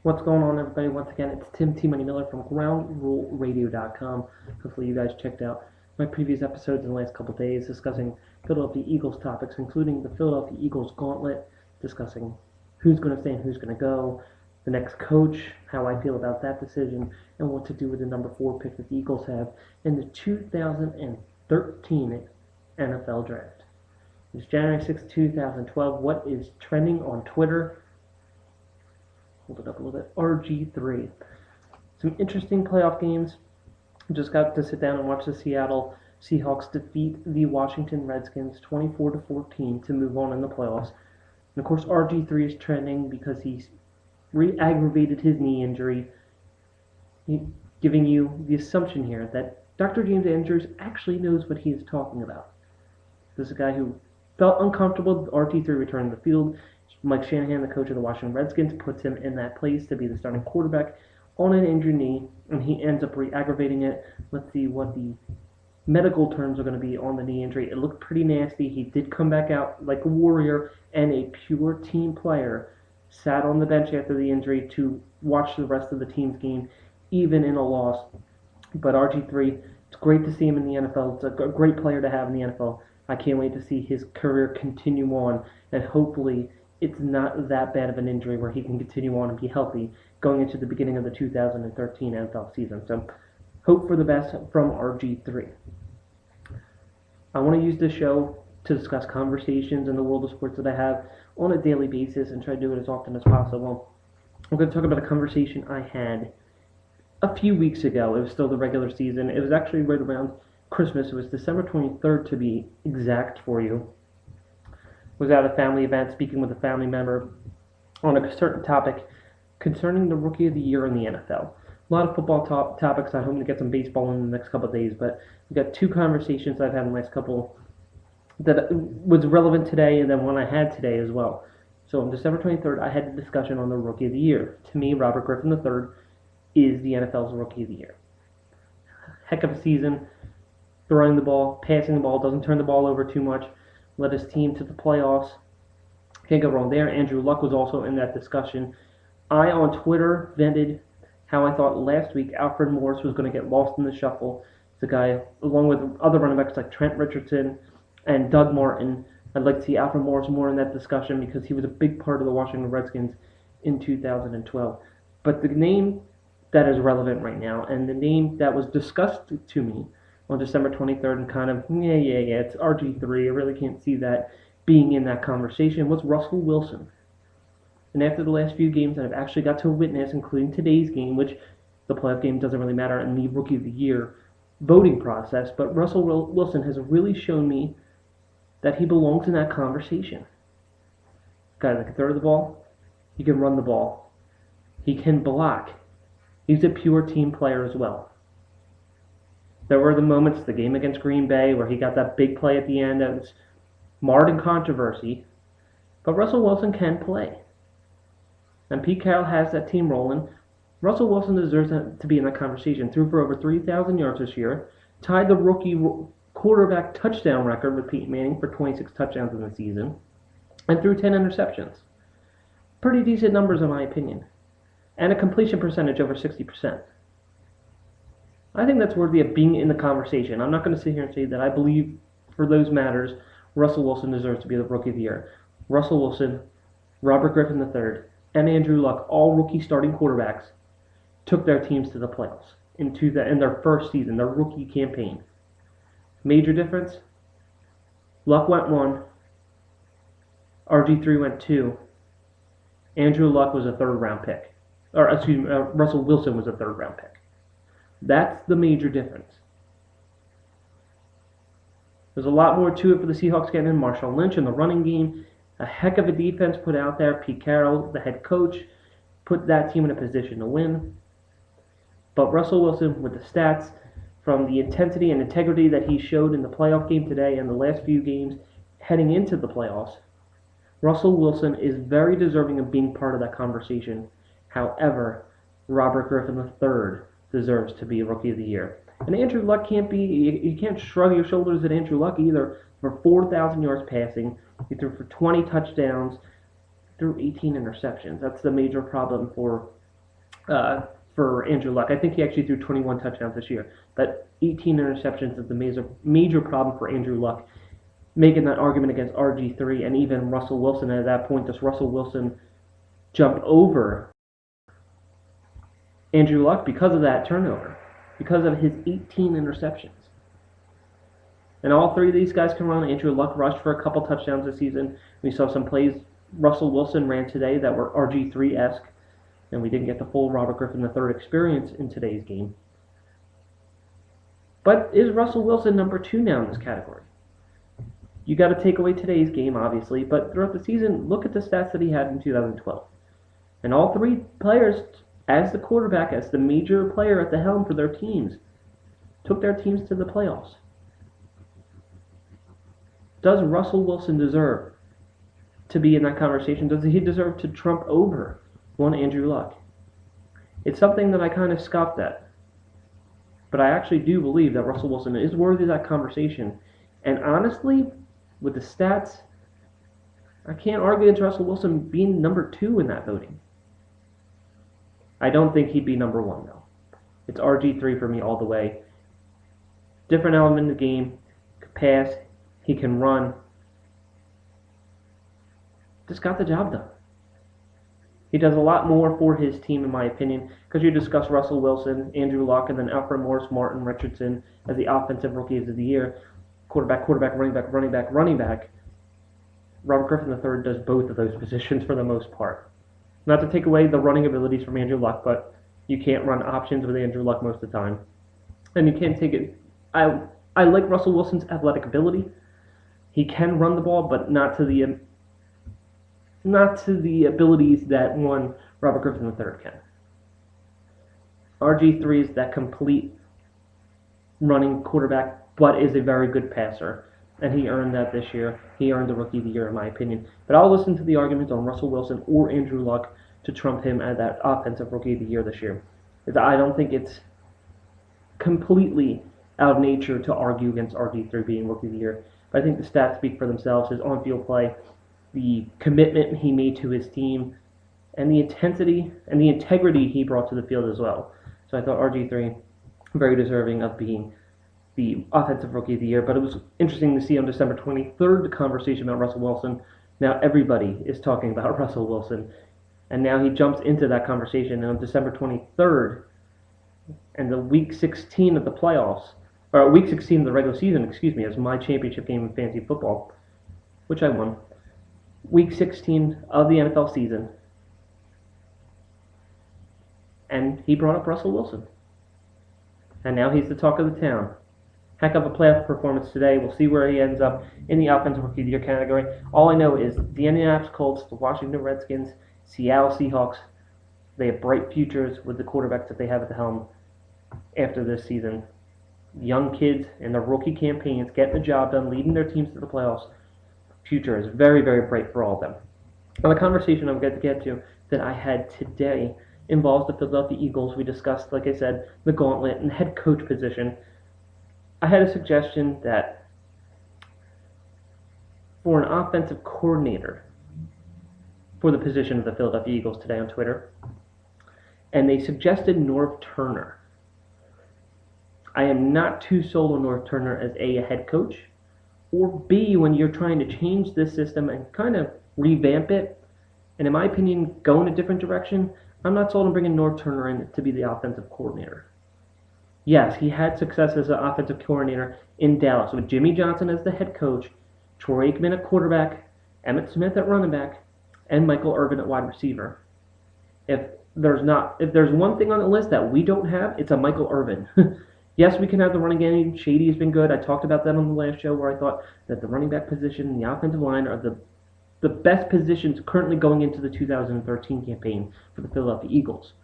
What's going on, everybody? Once again, it's T. Money Miller from GroundRuleRadio.com. Hopefully, you guys checked out my previous episodes in the last couple of days discussing Philadelphia Eagles topics, including the Philadelphia Eagles gauntlet, discussing who's going to stay and who's going to go, the next coach, how I feel about that decision, and what to do with the number 4 pick that the Eagles have in the 2013 NFL Draft. It's January 6, 2012. What is trending on Twitter? Hold it up a little bit. RG3. Some interesting playoff games. Just got to sit down and watch the Seattle Seahawks defeat the Washington Redskins 24-14 to move on in the playoffs. And of course, RG3 is trending because he's re-aggravated his knee injury, giving you the assumption here that Dr. James Andrews actually knows what he is talking about. This is a guy who felt uncomfortable with RG3 returning to the field. Mike Shanahan, the coach of the Washington Redskins, puts him in that place to be the starting quarterback on an injured knee, and he ends up re-aggravating it. Let's see what the medical terms are going to be on the knee injury. It looked pretty nasty. He did come back out like a warrior and a pure team player. Sat on the bench after the injury to watch the rest of the team's game, even in a loss. But RG3, it's great to see him in the NFL. It's a great player to have in the NFL. I can't wait to see his career continue on, and hopefully it's not that bad of an injury where he can continue on and be healthy going into the beginning of the 2013 NFL season. So hope for the best from RG3. I want to use this show to discuss conversations in the world of sports that I have on a daily basis and try to do it as often as possible. I'm going to talk about a conversation I had a few weeks ago. It was still the regular season. It was actually right around Christmas. It was December 23rd to be exact for you. Was at a family event speaking with a family member on a certain topic concerning the Rookie of the Year in the NFL. A lot of football topics. I'm hoping to get some baseball in the next couple of days, but we've got two conversations I've had in the last couple that was relevant today, and then one I had today as well. So on December 23rd, I had a discussion on the Rookie of the Year. To me, Robert Griffin III is the NFL's Rookie of the Year. Heck of a season, throwing the ball, passing the ball, doesn't turn the ball over too much, led his team to the playoffs. Can't go wrong there. Andrew Luck was also in that discussion. I, on Twitter, vented how I thought last week Alfred Morris was going to get lost in the shuffle. It's a guy, along with other running backs like Trent Richardson and Doug Martin. I'd like to see Alfred Morris more in that discussion because he was a big part of the Washington Redskins in 2012. But the name that is relevant right now, and the name that was discussed to me on December 23rd and kind of, it's RG3, I really can't see that being in that conversation, was Russell Wilson. And after the last few games that I've actually got to witness, including today's game, which the playoff game doesn't really matter in the Rookie of the Year voting process, but Russell Wilson has really shown me that he belongs in that conversation. Guy that can throw the ball, he can run the ball, he can block. He's a pure team player as well. There were the moments, the game against Green Bay, where he got that big play at the end that was marred in controversy. But Russell Wilson can play. And Pete Carroll has that team rolling. Russell Wilson deserves to be in that conversation. Threw for over 3,000 yards this year. Tied the rookie quarterback touchdown record with Peyton Manning for 26 touchdowns in the season. And threw 10 interceptions. Pretty decent numbers in my opinion. And a completion percentage over 60%. I think that's worthy of being in the conversation. I'm not going to sit here and say that I believe, for those matters, Russell Wilson deserves to be the Rookie of the Year. Russell Wilson, Robert Griffin III, and Andrew Luck, all rookie starting quarterbacks, took their teams to the playoffs in their first season, their rookie campaign. Major difference? Luck went 1, RG3 went 2, Andrew Luck was a third-round pick. Russell Wilson was a third-round pick. That's the major difference. There's a lot more to it for the Seahawks getting in. Marshawn Lynch in the running game. A heck of a defense put out there. Pete Carroll, the head coach, put that team in a position to win. But Russell Wilson, with the stats, from the intensity and integrity that he showed in the playoff game today and the last few games heading into the playoffs, Russell Wilson is very deserving of being part of that conversation. However, Robert Griffin III deserves to be Rookie of the Year. And Andrew Luck can't be, you can't shrug your shoulders at Andrew Luck either. For 4,000 yards passing, he threw for 20 touchdowns, threw 18 interceptions. That's the major problem for for Andrew Luck. I think he actually threw 21 touchdowns this year, but 18 interceptions is the major problem for Andrew Luck. Making that argument against RG3 and even Russell Wilson at that point, does Russell Wilson jump over Andrew Luck because of that turnover, because of his 18 interceptions? And all three of these guys can run. Andrew Luck rushed for a couple touchdowns this season. We saw some plays Russell Wilson ran today that were RG3-esque, and we didn't get the full Robert Griffin III experience in today's game. But is Russell Wilson number 2 now in this category? You got to take away today's game, obviously, but throughout the season, look at the stats that he had in 2012. And all three players, as the quarterback, as the major player at the helm for their teams, took their teams to the playoffs. Does Russell Wilson deserve to be in that conversation? Does he deserve to trump over one Andrew Luck? It's something that I kind of scoffed at. But I actually do believe that Russell Wilson is worthy of that conversation. And honestly, with the stats, I can't argue against Russell Wilson being number 2 in that voting. I don't think he'd be number 1, though. It's RG3 for me all the way. Different element of the game. Could pass. He can run. Just got the job done. He does a lot more for his team, in my opinion, because you discuss Russell Wilson, Andrew Luck, and then Alfred Morris, Martin Richardson as the offensive rookies of the year. Quarterback, running back. Robert Griffin III does both of those positions for the most part. Not to take away the running abilities from Andrew Luck, but you can't run options with Andrew Luck most of the time. And you can't take it. I like Russell Wilson's athletic ability. He can run the ball, but not to the abilities that one Robert Griffin III can. RG3 is that complete running quarterback, but is a very good passer, and he earned that this year. He earned the Rookie of the Year, in my opinion. But I'll listen to the arguments on Russell Wilson or Andrew Luck to trump him as that offensive Rookie of the Year this year. I don't think it's completely out of nature to argue against RG3 being Rookie of the Year. But I think the stats speak for themselves. His on-field play, the commitment he made to his team, and the intensity and the integrity he brought to the field as well. So I thought RG3 very deserving of being the offensive Rookie of the Year. But it was interesting to see on December 23rd the conversation about Russell Wilson. Now everybody is talking about Russell Wilson, and now he jumps into that conversation. And on December 23rd, and the Week 16 of the playoffs, or Week 16 of the regular season, as my championship game in fantasy football, which I won. Week 16 of the NFL season, and he brought up Russell Wilson. And now he's the talk of the town. Heck of a playoff performance today. We'll see where he ends up in the Offensive Rookie of the Year category. All I know is the Indianapolis Colts, the Washington Redskins, Seattle Seahawks, they have bright futures with the quarterbacks that they have at the helm after this season. Young kids in their rookie campaigns getting the job done, leading their teams to the playoffs. Future is very, very bright for all of them. Now, the conversation I'm going to get to that I had today involves the Philadelphia Eagles. We discussed, like I said, the gauntlet and head coach position. I had a suggestion that for an offensive coordinator for the position of the Philadelphia Eagles today on Twitter, and they suggested Norv Turner. I am not too sold on Norv Turner as a head coach, or B, when you're trying to change this system and kind of revamp it, and in my opinion, go in a different direction, I'm not sold on bringing Norv Turner in to be the offensive coordinator. Yes, he had success as an offensive coordinator in Dallas with Jimmy Johnson as the head coach, Troy Aikman at quarterback, Emmitt Smith at running back, and Michael Irvin at wide receiver. If there's one thing on the list that we don't have, it's a Michael Irvin. Yes, we can have the running game. Shady has been good. I talked about that on the last show where I thought that the running back position and the offensive line are the best positions currently going into the 2013 campaign for the Philadelphia Eagles.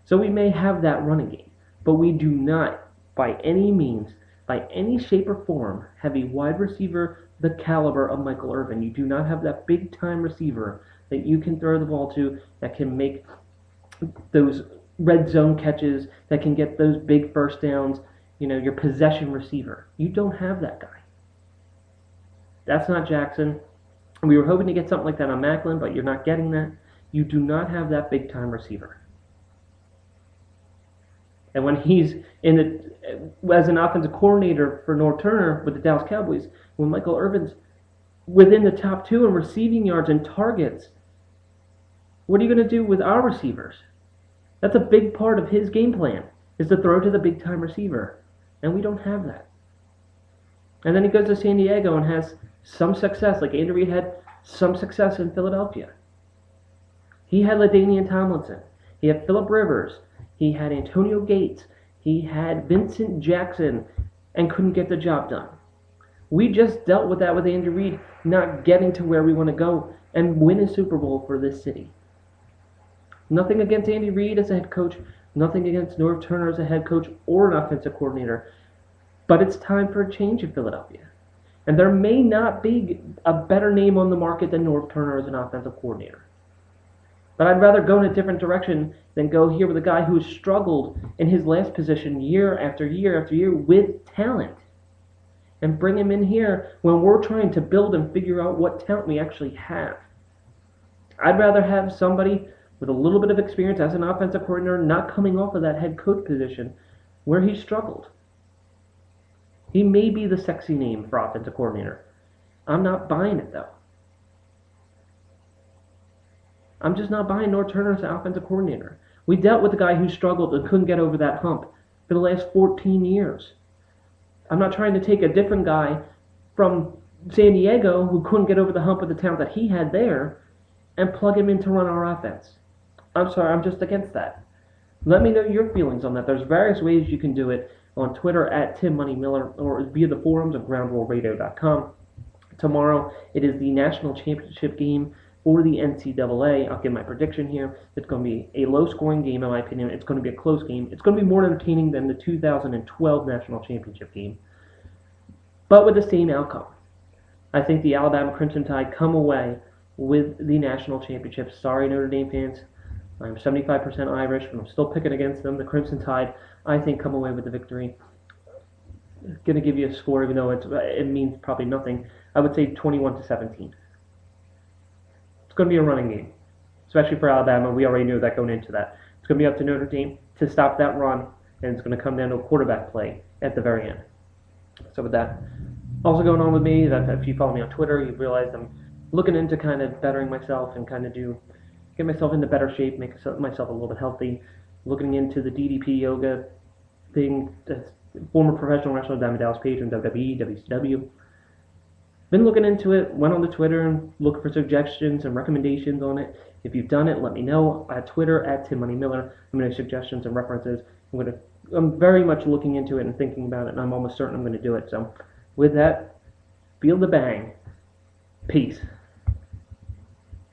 So we may have that running game, but we do not, by any means, by any shape or form, have a wide receiver the caliber of Michael Irvin. You do not have that big-time receiver that you can throw the ball to that can make those red zone catches, that can get those big first downs, your possession receiver. You don't have that guy. That's not Jackson. We were hoping to get something like that on Macklin, but you're not getting that. You do not have that big-time receiver. And when he's in as an offensive coordinator for North Turner with the Dallas Cowboys, when Michael Irvin's within the top 2 in receiving yards and targets, what are you going to do with our receivers? That's a big part of his game plan, is to throw to the big time receiver. And we don't have that. And then he goes to San Diego and has some success, like Andy Reid had some success in Philadelphia. He had LaDainian Tomlinson. He had Phillip Rivers. He had Antonio Gates. He had Vincent Jackson and couldn't get the job done. We just dealt with that with Andy Reid not getting to where we want to go and win a Super Bowl for this city. Nothing against Andy Reid as a head coach, nothing against Norv Turner as a head coach or an offensive coordinator, but it's time for a change in Philadelphia. And there may not be a better name on the market than Norv Turner as an offensive coordinator. But I'd rather go in a different direction than go here with a guy who has struggled in his last position year after year after year with talent. And bring him in here when we're trying to build and figure out what talent we actually have. I'd rather have somebody with a little bit of experience as an offensive coordinator not coming off of that head coach position where he struggled. He may be the sexy name for offensive coordinator. I'm not buying it, though. I'm just not buying Norv Turner as an offensive coordinator. We dealt with a guy who struggled and couldn't get over that hump for the last 14 years. I'm not trying to take a different guy from San Diego who couldn't get over the hump with the talent that he had there and plug him in to run our offense. I'm sorry, I'm just against that. Let me know your feelings on that. There's various ways you can do it on Twitter at TimMoneyMiller or via the forums of GroundRuleRadio.com. Tomorrow, it is the national championship game for the NCAA. I'll give my prediction here. It's going to be a low-scoring game, in my opinion. It's going to be a close game. It's going to be more entertaining than the 2012 national championship game, but with the same outcome. I think the Alabama Crimson Tide come away with the national championship. Sorry, Notre Dame fans. I'm 75% Irish, but I'm still picking against them. The Crimson Tide, I think, come away with the victory. Going to give you a score, even though it means probably nothing. I would say 21-17. It's going to be a running game, especially for Alabama. We already knew that going into that. It's going to be up to Notre Dame to stop that run, and it's going to come down to a quarterback play at the very end. So with that, also going on with me, that if you follow me on Twitter, you realize I'm looking into kind of bettering myself and kind of get myself into better shape, make myself a little bit healthy. Looking into the DDP yoga thing, that's former professional wrestler Diamond Dallas Page from WWE, WCW. Been looking into it, went on to Twitter and looked for suggestions and recommendations on it. If you've done it, let me know at Twitter at TimMoneyMiller. I'm going to suggestions and references. I'm very much looking into it and thinking about it, and I'm almost certain I'm going to do it. So with that, feel the bang. Peace.